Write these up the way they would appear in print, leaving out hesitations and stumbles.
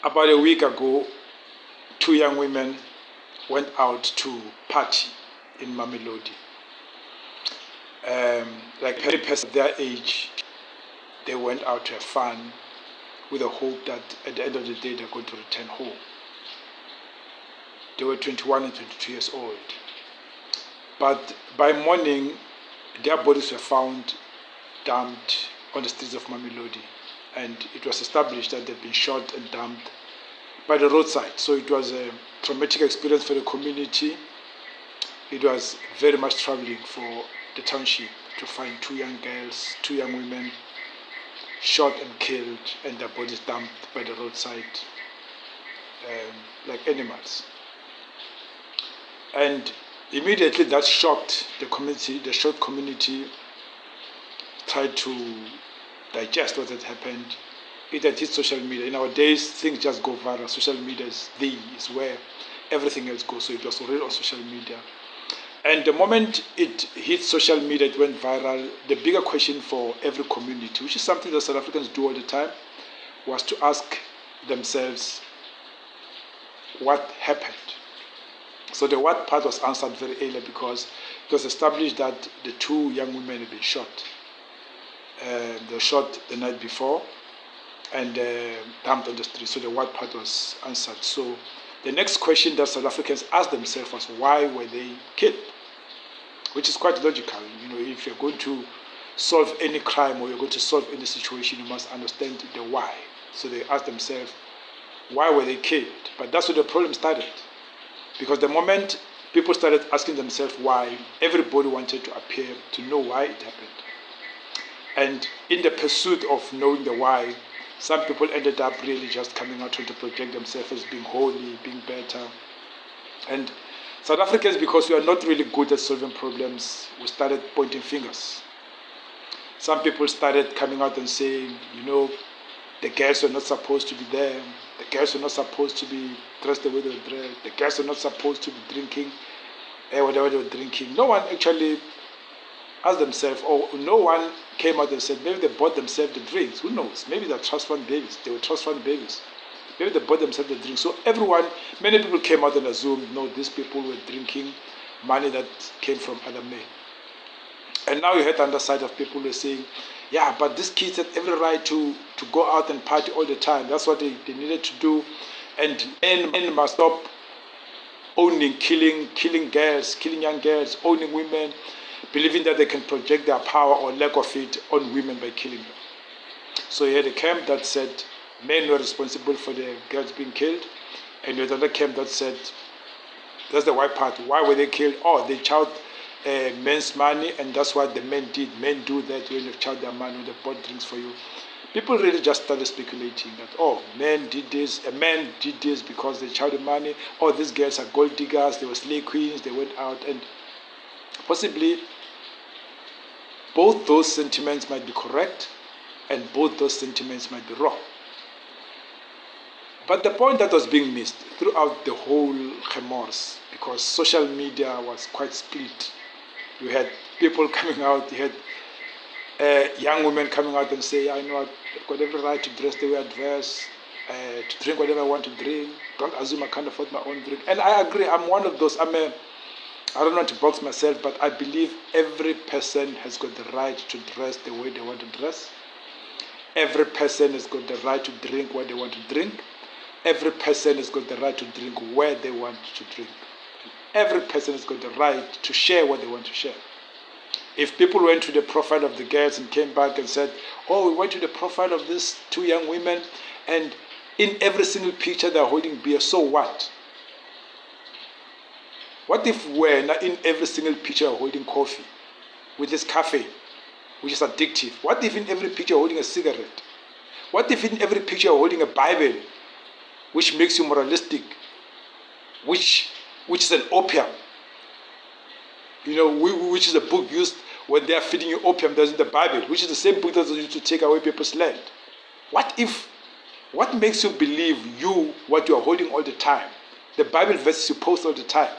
About a week ago, two young women went out to party in Mamelodi. Like any person of their age, they went out to have fun with the hope that at the end of the day they're going to return home. They were 21 and 22 years old. But by morning, their bodies were found dumped on the streets of Mamelodi. And it was established that they'd been shot and dumped by the roadside. So it was a traumatic experience for the community. It was very much troubling for the township to find two young girls, two young women shot and killed and their bodies dumped by the roadside like animals. And immediately that shocked the community. The short community tried to digest what had happened. It had hit social media. In our days, things just go viral. Social media is where everything else goes. So it was already on social media. And the moment it hit social media, it went viral. The bigger question for every community, which is something that South Africans do all the time, was to ask themselves, what happened? So the what part was answered very early because it was established that the two young women had been shot. They were shot the night before and dumped on the street. So the what part was answered. So the next question that South Africans asked themselves was, why were they killed? Which is quite logical. If you're going to solve any crime or you're going to solve any situation, you must understand the why. So they asked themselves, why were they killed? But that's where the problem started. Because the moment people started asking themselves why, everybody wanted to appear to know why it happened. And in the pursuit of knowing the why, some people ended up really just coming out trying to project themselves as being holy, being better. And South Africans, because we are not really good at solving problems, we started pointing fingers. Some people started coming out and saying, the girls were not supposed to be there. The girls were not supposed to be dressed the way they were dressed. The girls were not supposed to be drinking whatever they were drinking. No one actually asked themselves, or no one came out and said, maybe they bought themselves the drinks. Who knows? Maybe they're trust fund babies. They were trust fund babies. Maybe they bought themselves the drinks. So many people came out and assumed, no, these people were drinking money that came from other men. And now you heard the other side of people who are saying, yeah, but these kids had every right to go out and party all the time. That's what they needed to do. And men must stop owning, killing girls, killing young girls, owning women, believing that they can project their power or lack of it on women by killing them. So you had a camp that said men were responsible for the girls being killed, and you had another camp that said, that's the white part, why were they killed? Oh, they chowed men's money, and that's what the men did. Men do that when they chow their money, when they bought drinks for you. People really just started speculating that, oh, men did this, a man did this because they chowed the money, oh, these girls are gold diggers, they were slave queens, they went out, and possibly both those sentiments might be correct and both those sentiments might be wrong. But the point that was being missed throughout the whole remorse, because social media was quite split. You had people coming out, you had young women coming out and say, I know I've got every right to dress the way I dress, to drink whatever I want to drink. Don't assume I can't afford my own drink. And I agree, I'm one of those. I don't want to box myself, but I believe every person has got the right to dress the way they want to dress. Every person has got the right to drink what they want to drink. Every person has got the right to drink where they want to drink. Every person has got the right to share what they want to share. If people went to the profile of the girls and came back and said, oh, we went to the profile of these two young women, and in every single picture they're holding beer, so what? What if we're not in every single picture holding coffee with this caffeine, which is addictive? What if in every picture holding a cigarette? What if in every picture holding a Bible, which makes you moralistic, which is an opium? Which is a book used when they are feeding you opium, that's in the Bible, which is the same book that's used to take away people's land. What makes you believe what you are holding all the time, the Bible verses you post all the time,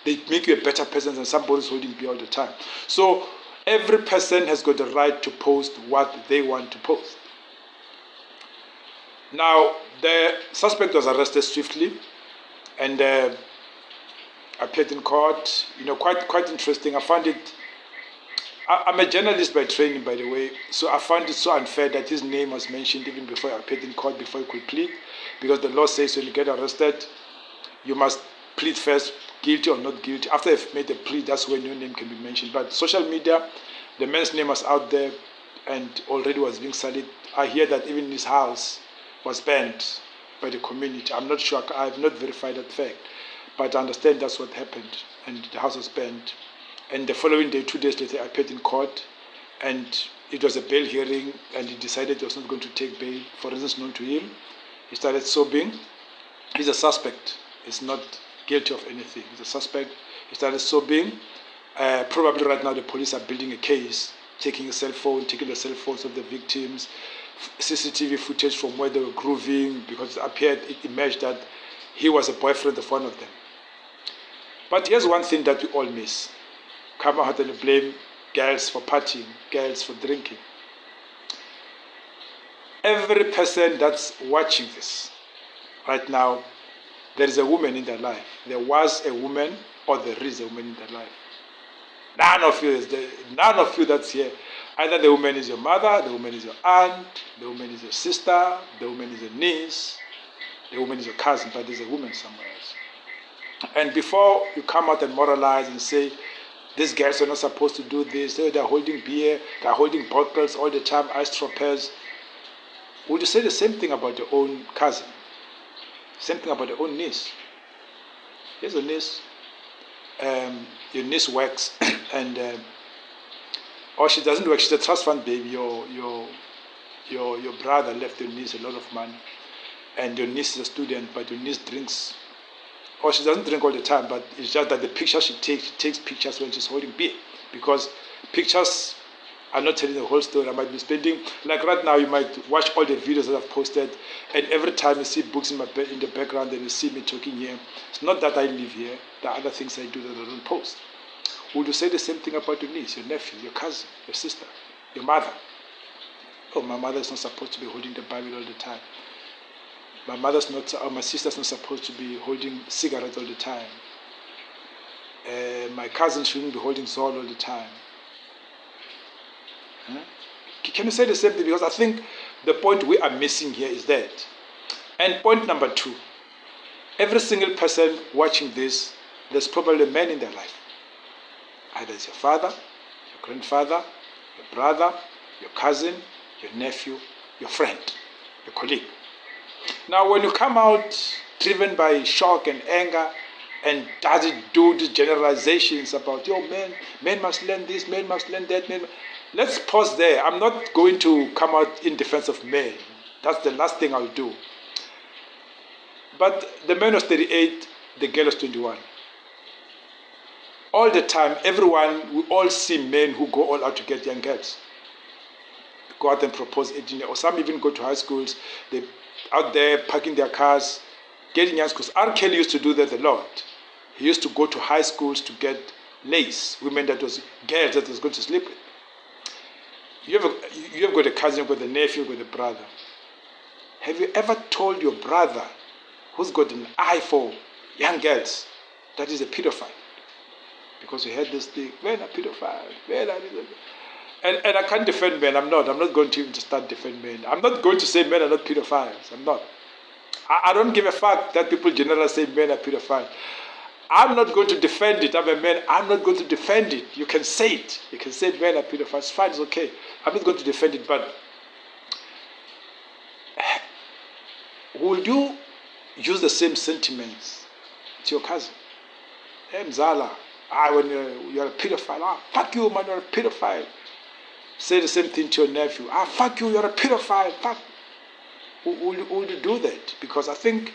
they make you a better person than somebody who's holding beer all the time? So every person has got the right to post what they want to post. Now, the suspect was arrested swiftly and appeared in court. Quite interesting. I found it. I'm a journalist by training, by the way, so I found it so unfair that his name was mentioned even before he appeared in court, before he could plead, because the law says when you get arrested, you must plead first, guilty or not guilty. After you've made a plea, that's when your name can be mentioned. But social media, the man's name was out there and already was being sullied. I hear that even his house was banned by the community. I'm not sure, I have not verified that fact, but I understand that's what happened, and the house was banned. And the following day, 2 days later, I appeared in court, and it was a bail hearing, and he decided he was not going to take bail for reasons known to him. He started sobbing. He's a suspect. He's not guilty of anything. He's a suspect. He started sobbing. Probably right now the police are building a case, taking the cell phones of the victims, CCTV footage from where they were grooving, because it emerged that he was a boyfriend of one of them. But here's one thing that we all miss. Come out and blame girls for partying, girls for drinking. Every person that's watching this right now, there is a woman in their life. There was a woman, or there is a woman in their life. None of you that's here. Either the woman is your mother, the woman is your aunt, the woman is your sister, the woman is your niece, the woman is your cousin, but there's a woman somewhere else. And before you come out and moralize and say, these girls are not supposed to do this, they're holding beer, they're holding bottles all the time, ice troppers, would you say the same thing about your own cousin? Same thing about your own niece? Here's a niece. Your niece works, and or she doesn't work. She's a trust fund baby. Your brother left your niece a lot of money, and your niece is a student, but your niece drinks. Or she doesn't drink all the time, but it's just that the pictures she takes pictures when she's holding beer, because pictures are not telling the whole story. I might be spending, like right now, you might watch all the videos that I've posted, and every time you see books in the background and you see me talking here, it's not that I live here. There are other things I do that I don't post. Would you say the same thing about your niece, your nephew, your cousin, your sister, your mother? Oh, my mother is not supposed to be holding the Bible all the time. My sister's not supposed to be holding cigarettes all the time. My cousin shouldn't be holding Zol all the time. Can you say the same thing? Because I think the point we are missing here is that. And point number 2, every single person watching this, there's probably a man in their life. Either it's your father, your grandfather, your brother, your cousin, your nephew, your friend, your colleague. Now, when you come out driven by shock and anger, and does it do these generalizations about, men must learn this, men must learn that, let's pause there. I'm not going to come out in defense of men. That's the last thing I'll do. But the man was 38, the girl was 21. All the time, we all see men who go all out to get young girls. Go out and propose 18, or some even go to high schools. They out there parking their cars, getting young schools. R. Kelly used to do that a lot. He used to go to high schools to get women that was girls that he was going to sleep with. You have got a cousin, you've got a nephew, you've got a brother. Have you ever told your brother, who's got an eye for young girls, that is a pedophile? Because we heard this thing, men are pedophiles, men are... And I can't defend men. I'm not going to even start defending men. I'm not going to say men are not pedophiles. I'm not. I don't give a fuck that people generally say men are pedophiles. I'm not going to defend it. I'm a man. I'm not going to defend it. You can say it. You can say men are pedophiles. It's fine. It's okay. I'm not going to defend it. But will you use the same sentiments to your cousin? Hey, Mzala, when you're a pedophile, fuck you, man, you're a pedophile. Say the same thing to your nephew. Fuck you, you're a pedophile. Fuck. Will you do that? Because I think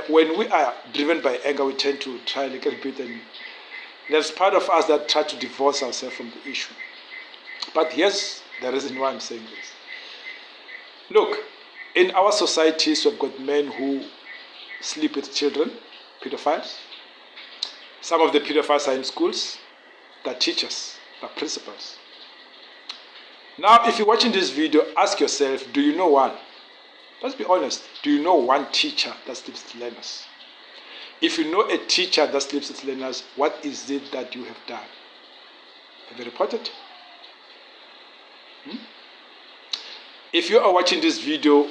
when we are driven by anger, we tend to try a little bit, and there's part of us that try to divorce ourselves from the issue. But here's the reason why I'm saying this. Look, in our societies, we've got men who sleep with children, pedophiles. Some of the pedophiles are in schools. They're teachers, they're principals. Now, if you're watching this video, ask yourself, do you know one? Let's be honest. Do you know one teacher that sleeps with learners? If you know a teacher that sleeps with learners, what is it that you have done? Have you reported? If you are watching this video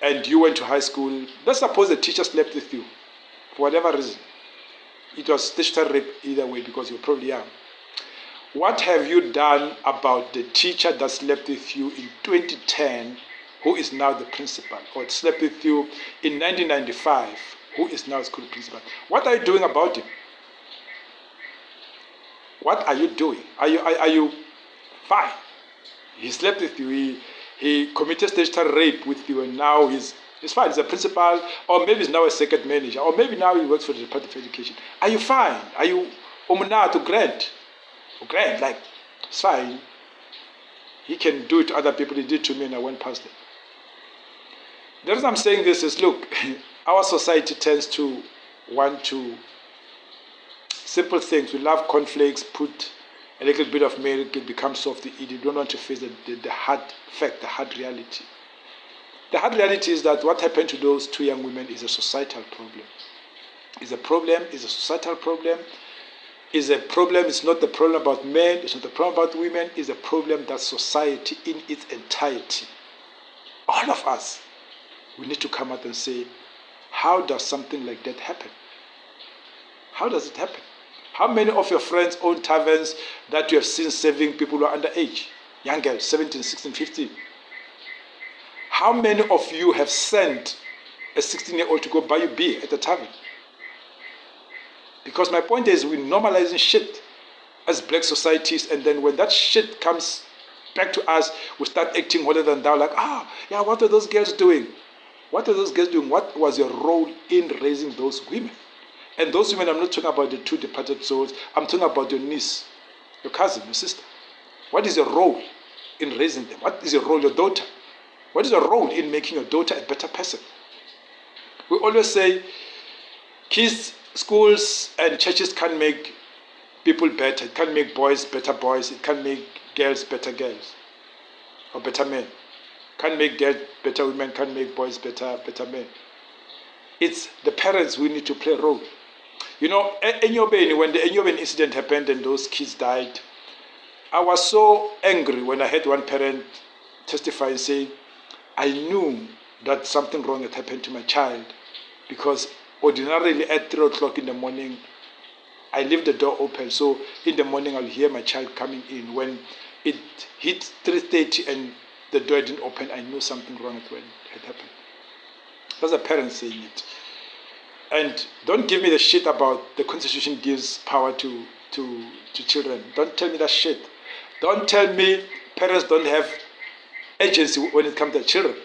and you went to high school, let's suppose a teacher slept with you for whatever reason. It was statutory rape either way because you're probably young. What have you done about the teacher that slept with you in 2010, who is now the principal, or slept with you in 1995, who is now school principal? What are you doing about him? What are you doing? Are you fine? He slept with you. He committed statutory rape with you, and now he's fine. He's a principal, or maybe he's now a second manager, or maybe now he works for the Department of Education. Are you fine? Are you to grant? Grant, like, it's fine. He can do it to other people. He did to me, and I went past it. The reason I'm saying this is, look, our society tends to want to simple things. We love conflicts, put a little bit of milk, it becomes soft to eat. You don't want to face the hard fact, the hard reality. The hard reality is that what happened to those two young women is a societal problem. It's a societal problem. It's a problem. It's not the problem about men, it's not the problem about women, it's a problem that society in its entirety, all of us, we need to come out and say, how does something like that happen? How does it happen? How many of your friends own taverns that you have seen serving people who are underage? Young girls, 17, 16, 15. How many of you have sent a 16-year-old to go buy you beer at the tavern? Because my point is, we're normalizing shit as black societies, and then when that shit comes back to us, we start acting holier than thou, like, what are those girls doing? What are those girls doing? What was your role in raising those women? And those women, I'm not talking about the two departed souls, I'm talking about your niece, your cousin, your sister. What is your role in raising them? What is your role, your daughter? What is your role in making your daughter a better person? We always say, kids, schools and churches can't make people better. It can't make boys better boys. It can't make girls better girls or better men. Can't make girls better women. Can't make boys better men. It's the parents who need to play a role. You know, when the Enyobeni incident happened and those kids died, I was so angry when I heard one parent testify and say, I knew that something wrong had happened to my child because ordinarily at 3 o'clock in the morning, I leave the door open. So in the morning, I'll hear my child coming in. When it hit 3:30 and the door didn't open, I knew something wrong had happened. That's a parent saying it. And don't give me the shit about the Constitution gives power to children. Don't tell me that shit. Don't tell me parents don't have agency when it comes to children.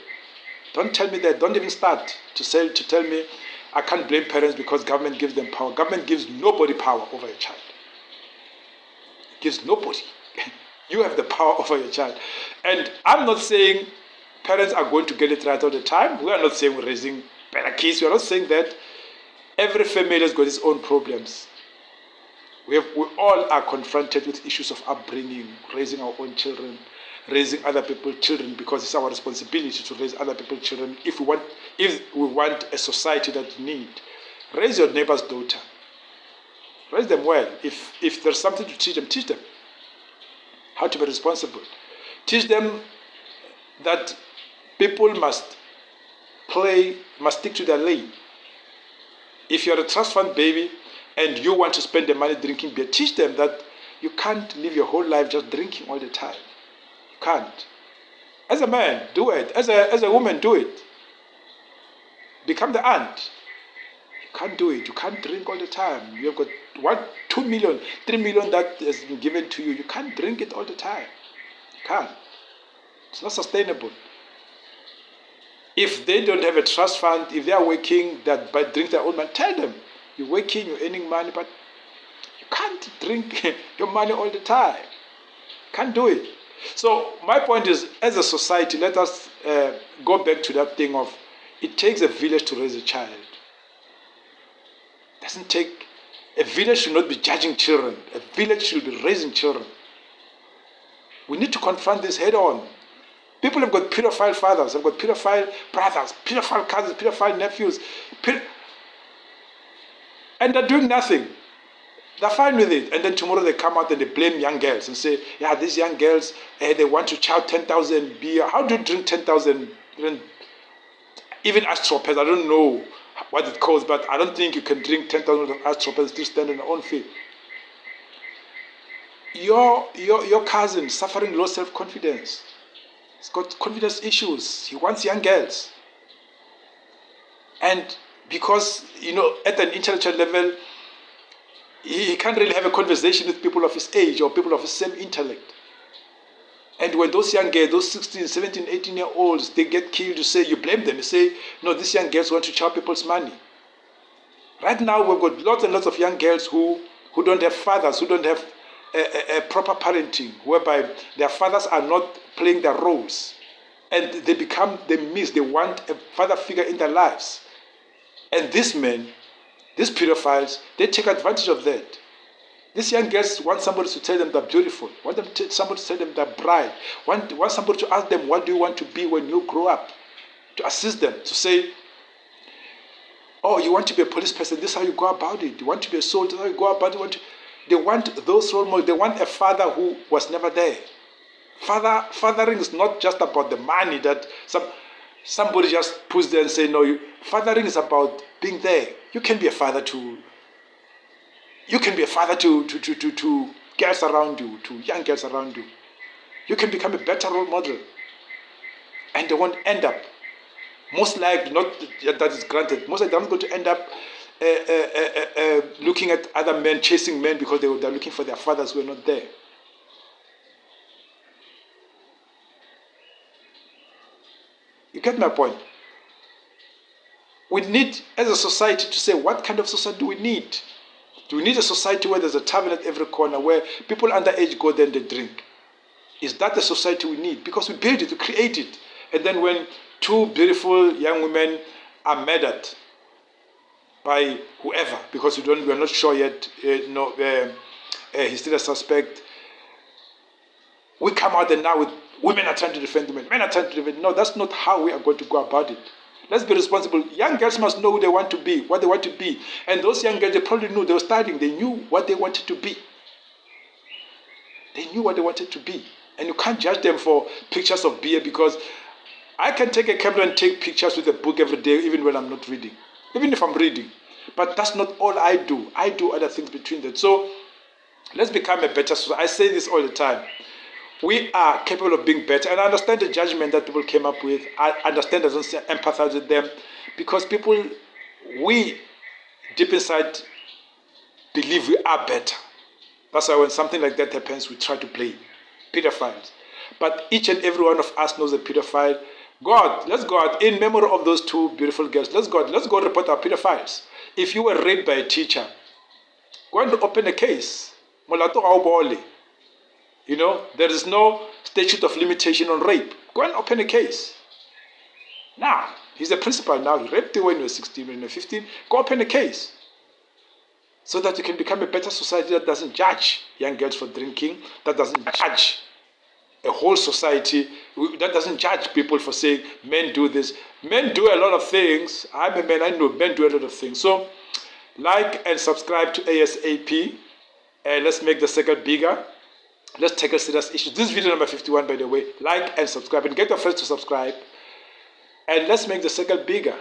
Don't tell me that. Don't even start to tell me I can't blame parents because government gives them power. Government gives nobody power over a child. It gives nobody. You have the power over your child. And I'm not saying parents are going to get it right all the time. We are not saying we're raising better kids. We are not saying that. Every family has got its own problems. We all are confronted with issues of upbringing, raising our own children, raising other people's children, because it's our responsibility to raise other people's children. If we want a society that need, raise your neighbor's daughter. Raise them well. If there's something to teach them how to be responsible. Teach them that people must stick to their lane. If you're a trust fund baby and you want to spend the money drinking beer, teach them that you can't live your whole life just drinking all the time. You can't. As a man, do it. As a woman, do it. Become the aunt. You can't do it. You can't drink all the time. You've got 2 million, 3 million that has been given to you. You can't drink it all the time. You can't. It's not sustainable. If they don't have a trust fund, if they are working that by drink their own money, tell them you're working, you're earning money, but you can't drink your money all the time. Can't do it. So my point is, as a society, let us go back to that thing of it takes a village to raise a child. It doesn't take a village should not be judging children. A village should be raising children. We need to confront this head on. People have got pedophile fathers, have got pedophile brothers, pedophile cousins, pedophile nephews, and they're doing nothing. They're fine with it. And then tomorrow they come out and they blame young girls and say, yeah, these young girls, they want to chow 10,000 beer. How do you drink 10,000? Even astropeds, I don't know what it calls, but I don't think you can drink 10,000 astropeds and still stand on your own feet. Your cousin suffering low self-confidence. He's got confidence issues. He wants young girls. And because, at an intellectual level, he can't really have a conversation with people of his age or people of the same intellect. And when those young girls, those 16, 17, 18-year-olds, they get killed, you blame them. You say, no, these young girls want to chow people's money. Right now, we've got lots and lots of young girls who don't have fathers, who don't have a proper parenting, whereby their fathers are not playing their roles. And they want a father figure in their lives. And these men, these pedophiles, they take advantage of that. These young girls want somebody to tell them they're beautiful, want somebody to tell them they're bright, want somebody to ask them, what do you want to be when you grow up? To assist them, to say, oh, you want to be a police person, this is how you go about it. You want to be a soldier, this is how you go about it. They want those role models. They want a father who was never there. Fathering is not just about the money that somebody just puts there and say, no, fathering is about being there. You can be a father to girls around you, to young girls around you. You can become a better role model. And they won't end up, most likely, not that is granted, most likely they're not going to end up looking at other men, chasing men because they're looking for their fathers who are not there. You get my point? We need, as a society, to say, what kind of society do we need? Do we need a society where there's a tavern at every corner, where people underage go there and they drink? Is that the society we need? Because we built it, we create it. And then when two beautiful young women are murdered by whoever, because we're not sure yet, he's still a suspect, we come out and now women are trying to defend men, men are trying to defend. No, that's not how we are going to go about it. Let's be responsible. Young girls must know who they want to be, what they want to be. And those young girls, they probably knew, they were studying, they knew what they wanted to be. They knew what they wanted to be. And you can't judge them for pictures of beer, because I can take a camera and take pictures with a book every day, even when I'm not reading, even if I'm reading. But that's not all I do. I do other things between that. So let's become a better society. I say this all the time. We are capable of being better. And I understand the judgment that people came up with. I understand, I don't empathize with them. Because we deep inside believe we are better. That's why when something like that happens, we try to blame pedophiles. But each and every one of us knows a pedophile. God, let's go out in memory of those two beautiful girls. Let's go report our pedophiles. If you were raped by a teacher, go and open a case. There is no statute of limitation on rape. Go and open a case. Now, he's a principal now. He raped you when you were 16, when you were 15. Go open a case. So that you can become a better society that doesn't judge young girls for drinking, that doesn't judge a whole society, that doesn't judge people for saying men do this. Men do a lot of things. I'm a man, I know men do a lot of things. So, like and subscribe to ASAP. Let's make the circle bigger. Let's tackle serious issues. This is video number 51, by the way. Like and subscribe. And get your friends to subscribe. And let's make the circle bigger.